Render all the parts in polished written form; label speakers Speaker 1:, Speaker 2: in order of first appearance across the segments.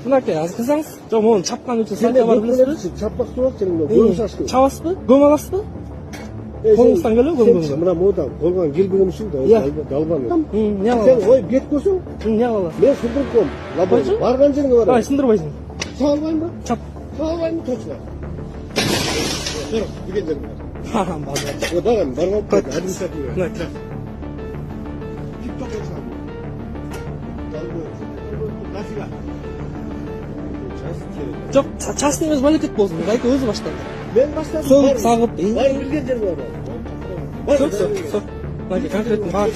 Speaker 1: Мынакей азыр кылсаңыз, жок мону чапкан үчүн сайтка барып билесизби?
Speaker 2: Чаппак болот жериңде көм сачты.
Speaker 1: Чабасызбы? Көм аласызбы? Колуңуздан келеби көмгөнгө?
Speaker 2: Мына модан колгон келбеген үчүн да далбан.
Speaker 1: Не алалы?
Speaker 2: Сен ой бет көрсөң,
Speaker 1: Не алалы?
Speaker 2: мен сындырып коем. Лабой барган жериңе бар.
Speaker 1: Ай, сындырбайсың.
Speaker 2: Салбайм ба?
Speaker 1: Чап.
Speaker 2: Салбайм точно. Тур, деген жериң бар.
Speaker 1: Ха, базар.
Speaker 2: Барам, барып административге.
Speaker 1: Мына кир.
Speaker 2: Тикток жасам. Далбой. Нафига?
Speaker 1: Жок, частный өз мамлекет болсун. Кайка өзү баштады.
Speaker 2: Мен баштадым.
Speaker 1: Сөгүп, сагып.
Speaker 2: Бар билген жериң бар.
Speaker 1: Все. Мына конкретно бар.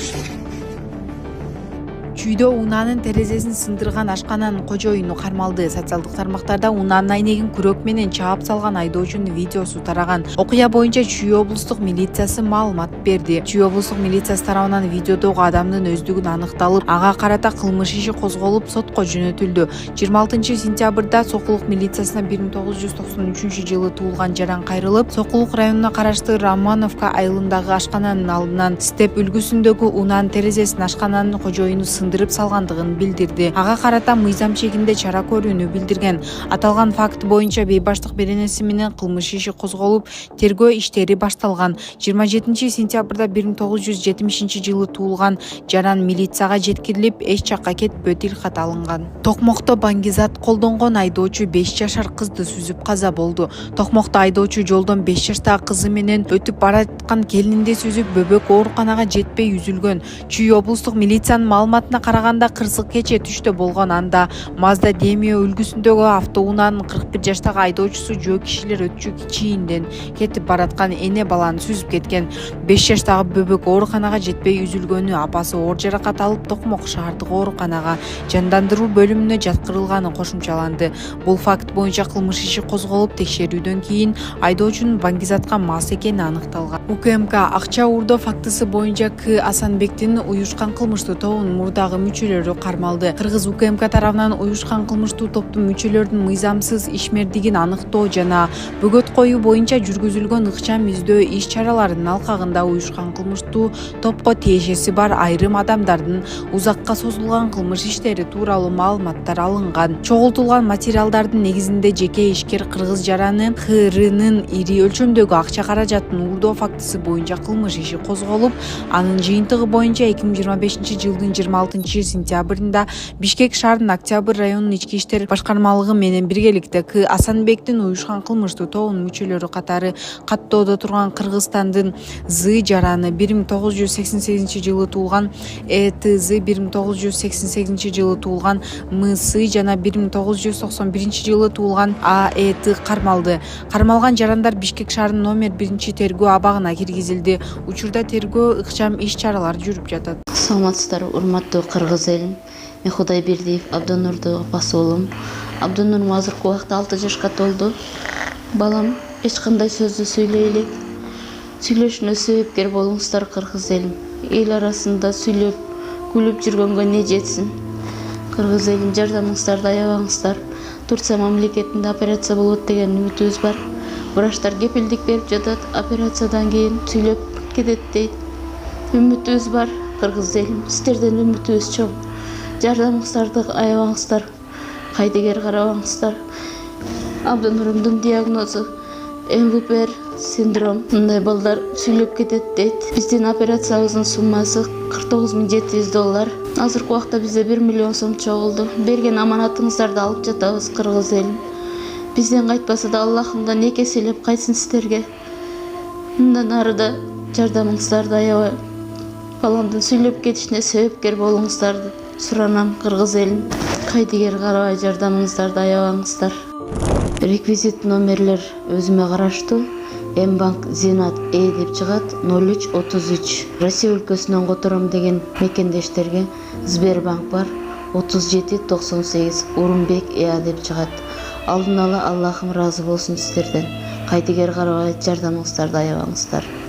Speaker 3: Чүйдө унаанын терезесин сындырган ашкананын кожоюну кармалды. Социалдык тармактарда унаанын айнегин күрөк менен чаап салган айдоочунун видеосу тараган. Окуя боюнча Чүй облустук милициясы маалымат берди. Чүй облустук милициясы тарабынан видеодогу адамдын өздүгүн аныкталып, ага карата кылмыш иши козголуп, сотко жөнөтүлдү. 26-сентябрда Сокулук милициясына 1993-жылы туулган жаран кайрылып, Сокулук районуна караштуу Романовка айылындагы ашкананын алдынан степ үлгүсүндөгү унаанын терезесин ашкананын кожоюну сындырып салгандыгын билдирди. Ага карата мыйзам чегинде чара көрүүнү билдирген. Аталган факт боюнча бейбаштык беренеси менен кылмыш иши козголуп, тергөө иштери башталган. 27-сентябрда 1970-жылы туулган жаран милицияга жеткирилип, эч жакка кетпөө тилкат алынган. Токмокто баңгизат колдонгон айдоочу 5 жашар кызды сүзүп каза болду. Токмокто айдоочу жолдон 5 жаштагы кызы менен өтүп бара жаткан келинди сүзүп, бөбөк ооруканага жетпей үзүлгөн. Чүй облустук милициянын маалыматына караганда кырсык кече түштө болгон. Анда Mazda Demio үлгүсүндөгү автоунаанын 41 жаштагы айдоочусу жөө кишилер өтчү чийинден кетип бараткан эне баланы сүзүп кеткен. 5 жаштагы бөбөк ооруканага жетпей үзүлгөнү, апасы оор жаракат алып Токмок шаардык ооруканага жандандыруу бөлүмүнө жаткырылганы кошумчаланды. Бул факт боюнча кылмыш иши козголуп, текшерүүдөн кийин айдоочунун баңгизатка мас экени аныкталган. УКМК акча уурдоо фактысы боюнча К Асанбектин уюшкан кылмыштуу тобунун мурдагы мүчөлөрү кармалды. Кыргыз УКМК тарабынан уюшкан кылмыштуу топтун мүчөлөрүнүн мыйзамсыз ишмердигин аныктоо жана бөгөт коюу боюнча жүргүзүлгөн ыкчам издөө иш чараларынын алкагында уюшкан кылмыштуу топко тиешеси бар айрым адамдардын узакка созулган кылмыш иштери тууралуу маалыматтар алынган. Чогултулган материалдардын негизинде жеке ишкер кыргыз жараны ХРнын ири өлчөмдөгү акча каражатын уурдоо фактысы боюнча кылмыш иши козголуп, анын жыйынтыгы боюнча 2025-жылдын 26-сентябрында Бишкек шаарынын Октябрь районунун ички иштер башкармалыгы менен биргеликте К Асанбектин уюшкан кылмыштуу тобунун мүчөлөрү катары каттоодо турган Кыргызстандын З жараны 1988-жылы туулган, ЭТЗ 1988-жылы туулган, МС жана 1991-жылы туулган АЭТ кармалды. Кармалган жарандар Бишкек шаарынын номер 1-тергөө абагына киргизилди. Учурда тергөө ыкчам иш чаралары жүрүп жатат.
Speaker 4: Саламатсыздар, урматтуу кыргыз элим. Мен Кудайбердиев Абдонурдун апасы уулум. Абдонурум азыркы убакта 6 жашка толду. Балам эч кандай сөздү сүйлөй элек. Сүйлөшүнө себепкер болуңуздар кыргыз элим. Эл арасында сүйлөп, күлүп жүргөнгө не жетсин. Кыргыз элим, жардамыңыздарды аябаңыздар. Турция мамлекетинде операция болот деген үмүтүбүз бар. Врачтар кепилдик берип жатат, операциядан кийин сүйлөп кетет дейт. Үмүтүбүз бар кыргыз элим, сиздерден үмүтүбүз чоң. Жардамыңыздарды аябаңыздар, кайдыгер карабаңыздар. Абдонурумдун диагнозу МВПР синдром. Мындай балдар сүйлөп кетет дейт. Биздин операциябыздын суммасы $49,700. Азыркы убакта бизде 1 миллион сом чогулду. Берген аманатыңыздарды алып жатабыз кыргыз элим. Бизден кайтпаса да Аллахымдан эки эселеп кайтсын сиздерге. Мындан ары да жардамыңыздарды аябай баламдын сүйлөп кетишине себепкер болуңуздарды суранам кыргыз элим. Кайдыгер карабай жардамыңыздарды аябаңыздар. Реквизит номерлер өзүмө караштуу. Мбанк Зинат деп чыгат 0333. Россия өлкөсүнөн котором деген мекендештерге Сбербанк бар 3798 Урумбек деп чыгат. Алдын ала Аллахым разы болсун сиздерден. Кайдыгер карабай жардамыңыздарды аябаңыздар.